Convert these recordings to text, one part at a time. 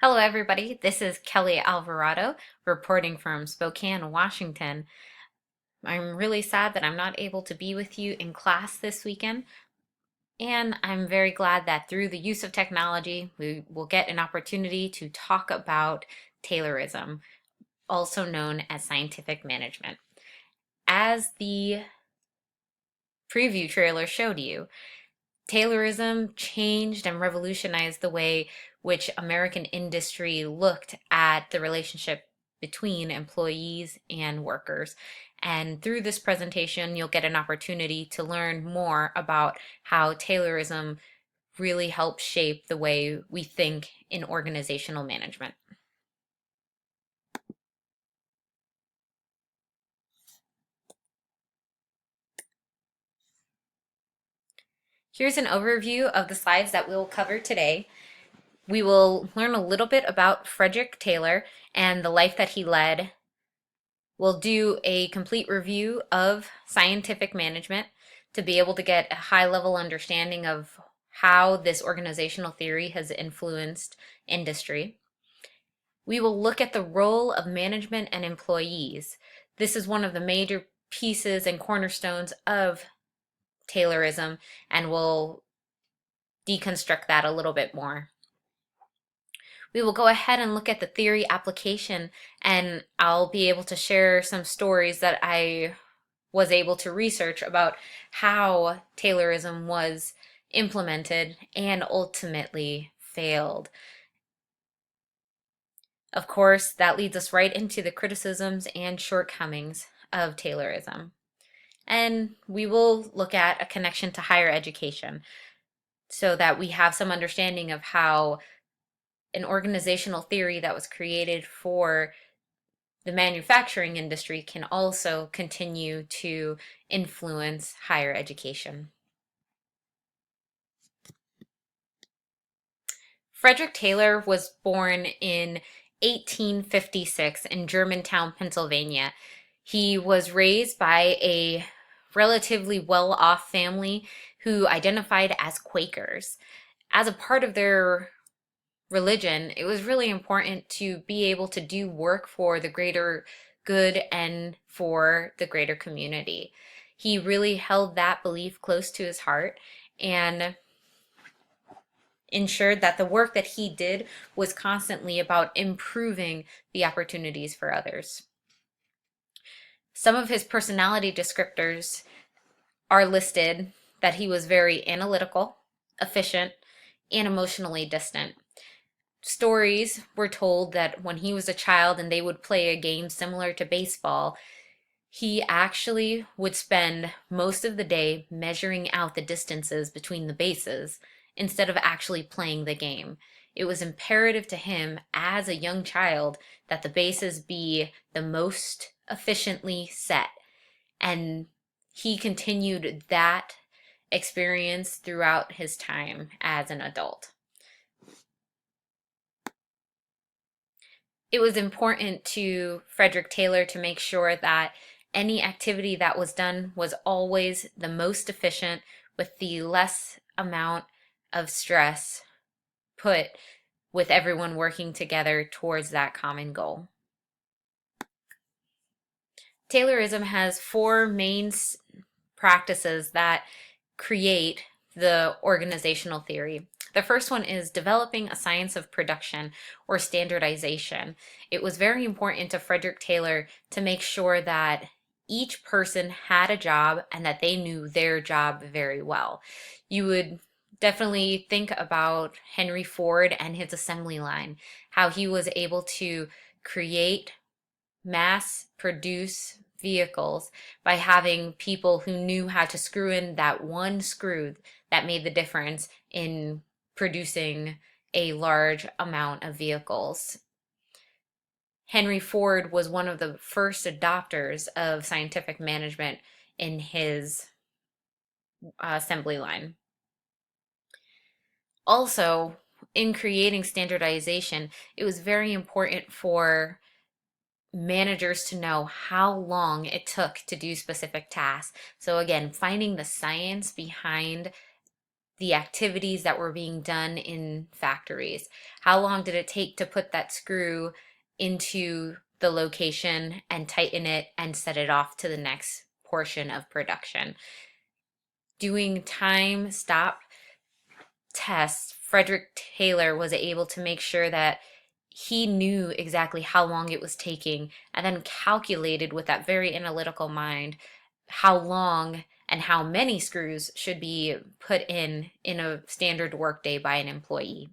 Hello, everybody. This is Kelly Alvarado reporting from Spokane, Washington. I'm really sad that I'm not able to be with you in class this weekend, and I'm very glad that through the use of technology, we will get an opportunity to talk about Taylorism, also known as scientific management. As the preview trailer showed you, Taylorism changed and revolutionized the way which American industry looked at the relationship between employees and workers. And through this presentation, you'll get an opportunity to learn more about how Taylorism really helps shape the way we think in organizational management. Here's an overview of the slides that we'll cover today. We will learn a little bit about Frederick Taylor and the life that he led. We'll do a complete review of scientific management to be able to get a high-level understanding of how this organizational theory has influenced industry. We will look at the role of management and employees. This is one of the major pieces and cornerstones of Taylorism, and we'll deconstruct that a little bit more. We will go ahead and look at the theory application, and I'll be able to share some stories that I was able to research about how Taylorism was implemented and ultimately failed. Of course, that leads us right into the criticisms and shortcomings of Taylorism. And we will look at a connection to higher education so that we have some understanding of how an organizational theory that was created for the manufacturing industry can also continue to influence higher education. Frederick Taylor was born in 1856 in Germantown, Pennsylvania. He was raised by a relatively well-off family who identified as Quakers. As a part of their religion, it was really important to be able to do work for the greater good and for the greater community. He really held that belief close to his heart and ensured that the work that he did was constantly about improving the opportunities for others. Some of his personality descriptors are listed: that he was very analytical, efficient, and emotionally distant. Stories were told that when he was a child and they would play a game similar to baseball, he actually would spend most of the day measuring out the distances between the bases instead of actually playing the game. It was imperative to him as a young child that the bases be the most efficiently set. And he continued that experience throughout his time as an adult. It was important to Frederick Taylor to make sure that any activity that was done was always the most efficient with the less amount of stress put with everyone working together towards that common goal. Taylorism has four main practices that create the organizational theory. The first one is developing a science of production or standardization. It was very important to Frederick Taylor to make sure that each person had a job and that they knew their job very well. You would definitely think about Henry Ford and his assembly line, how he was able to create, mass produce vehicles by having people who knew how to screw in that one screw that made the difference in producing a large amount of vehicles. Henry Ford was one of the first adopters of scientific management in his assembly line. Also, in creating standardization, it was very important for managers to know how long it took to do specific tasks. So again, finding the science behind the activities that were being done in factories. How long did it take to put that screw into the location and tighten it and set it off to the next portion of production? Doing time stop tests, Frederick Taylor was able to make sure that he knew exactly how long it was taking and then calculated with that very analytical mind how long and how many screws should be put in a standard workday by an employee.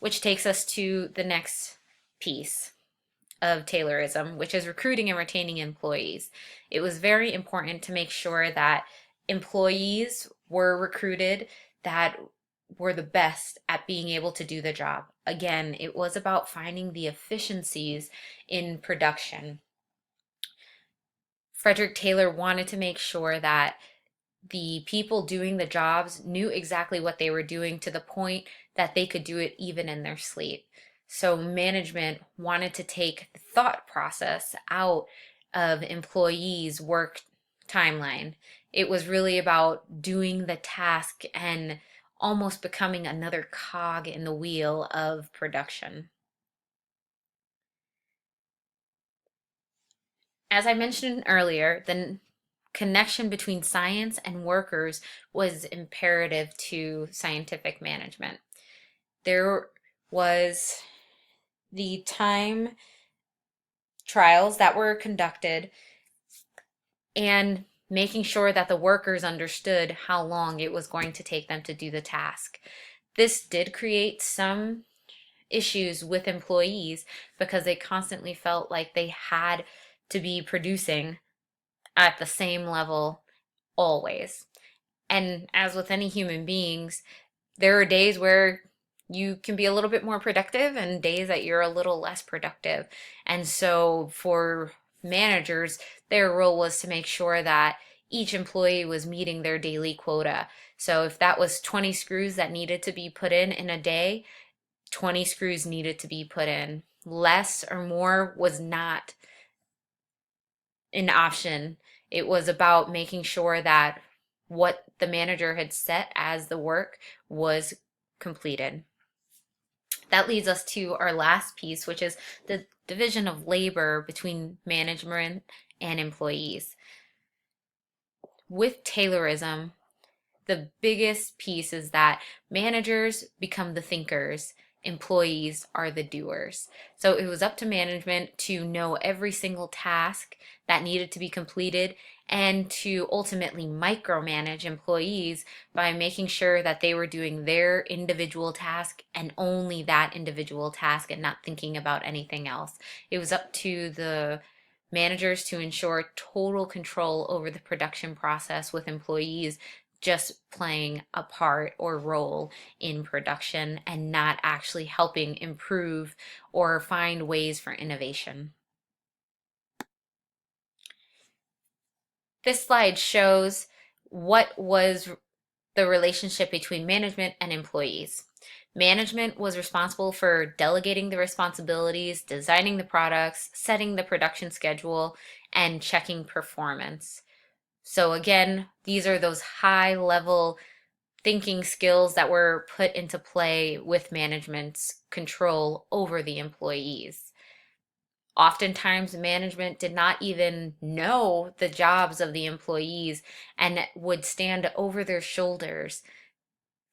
Which takes us to the next piece of Taylorism, which is recruiting and retaining employees. It was very important to make sure that employees were recruited that were the best at being able to do the job. Again, it was about finding the efficiencies in production. Frederick Taylor wanted to make sure that the people doing the jobs knew exactly what they were doing to the point that they could do it even in their sleep. So management wanted to take the thought process out of employees' work timeline. It was really about doing the task and almost becoming another cog in the wheel of production. As I mentioned earlier, the connection between science and workers was imperative to scientific management. There was the time trials that were conducted and making sure that the workers understood how long it was going to take them to do the task. This did create some issues with employees because they constantly felt like they had to be producing at the same level always. And as with any human beings, there are days where you can be a little bit more productive and days that you're a little less productive. And so for managers, their role was to make sure that each employee was meeting their daily quota. So if that was 20 screws that needed to be put in a day, 20 screws needed to be put in. Less or more was not an option. It was about making sure that what the manager had set as the work was completed. That leads us to our last piece, which is the division of labor between management and employees. With Taylorism, the biggest piece is that managers become the thinkers, employees are the doers. So it was up to management to know every single task that needed to be completed and to ultimately micromanage employees by making sure that they were doing their individual task and only that individual task and not thinking about anything else. It was up to the managers to ensure total control over the production process with employees just playing a part or role in production and not actually helping improve or find ways for innovation. This slide shows what was the relationship between management and employees. Management was responsible for delegating the responsibilities, designing the products, setting the production schedule, and checking performance. So again, these are those high level thinking skills that were put into play with management's control over the employees. Oftentimes, management did not even know the jobs of the employees and would stand over their shoulders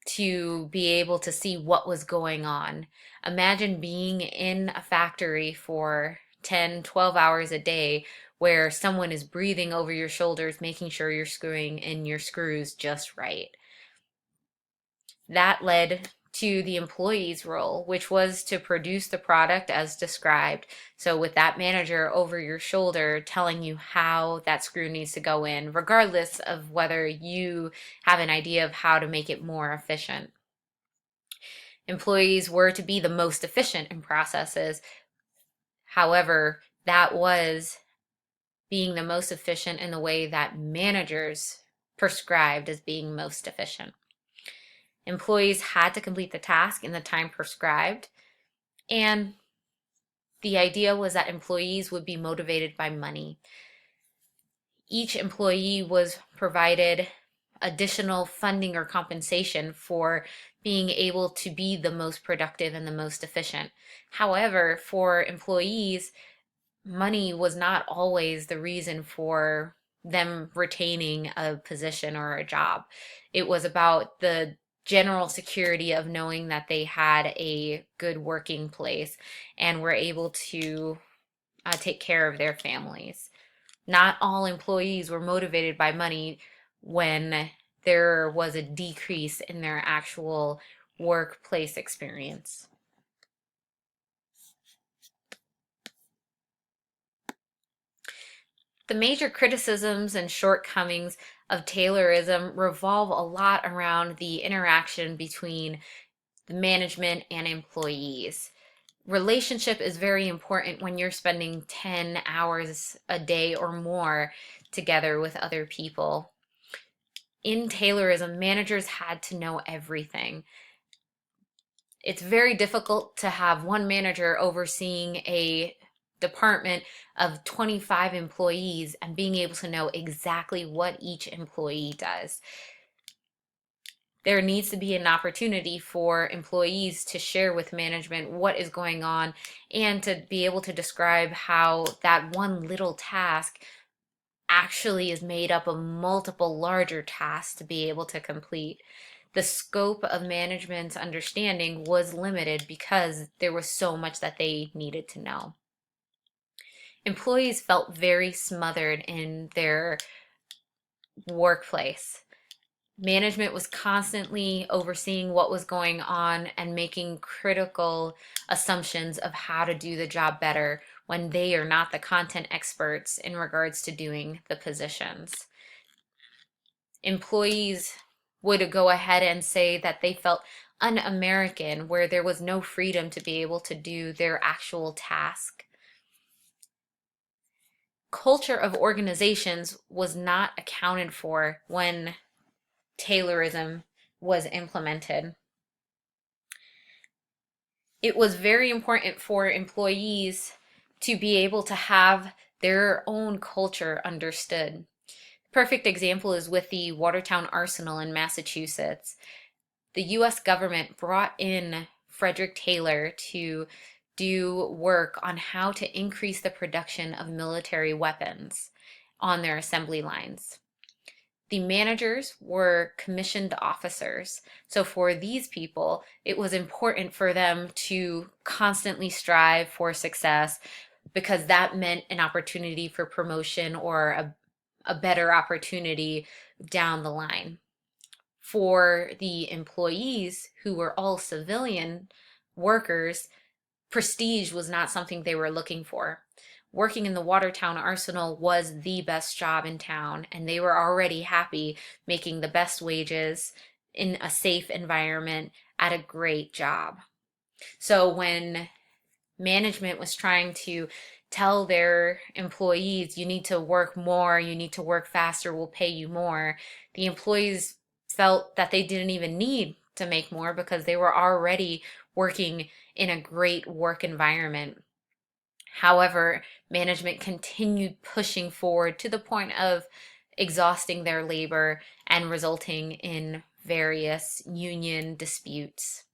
to be able to see what was going on. Imagine being in a factory for 10, 12 hours a day where someone is breathing over your shoulders, making sure you're screwing in your screws just right. That led to the employee's role, which was to produce the product as described. So with that manager over your shoulder telling you how that screw needs to go in, regardless of whether you have an idea of how to make it more efficient. Employees were to be the most efficient in processes. However, that was being the most efficient in the way that managers prescribed as being most efficient. Employees had to complete the task in the time prescribed, and the idea was that employees would be motivated by money. Each employee was provided additional funding or compensation for being able to be the most productive and the most efficient. However, for employees, money was not always the reason for them retaining a position or a job. It was about the general security of knowing that they had a good working place and were able to take care of their families. Not all employees were motivated by money when there was a decrease in their actual workplace experience. The major criticisms and shortcomings of Taylorism revolve a lot around the interaction between the management and employees. Relationship is very important when you're spending 10 hours a day or more together with other people. In Taylorism, managers had to know everything. It's very difficult to have one manager overseeing a department of 25 employees and being able to know exactly what each employee does. There needs to be an opportunity for employees to share with management what is going on and to be able to describe how that one little task actually is made up of multiple larger tasks to be able to complete. The scope of management's understanding was limited because there was so much that they needed to know. Employees felt very smothered in their workplace. Management was constantly overseeing what was going on and making critical assumptions of how to do the job better when they are not the content experts in regards to doing the positions. Employees would go ahead and say that they felt un-American, where there was no freedom to be able to do their actual task. Culture of organizations was not accounted for when Taylorism was implemented. It was very important for employees to be able to have their own culture understood. Perfect example is with the Watertown Arsenal in Massachusetts. The US government brought in Frederick Taylor to do work on how to increase the production of military weapons on their assembly lines. The managers were commissioned officers. So for these people, it was important for them to constantly strive for success because that meant an opportunity for promotion or a better opportunity down the line. For the employees who were all civilian workers, prestige was not something they were looking for. Working in the Watertown Arsenal was the best job in town, and they were already happy making the best wages in a safe environment at a great job. So when management was trying to tell their employees, you need to work more, you need to work faster, we'll pay you more, the employees felt that they didn't even need to make more because they were already working in a great work environment. However, management continued pushing forward to the point of exhausting their labor and resulting in various union disputes.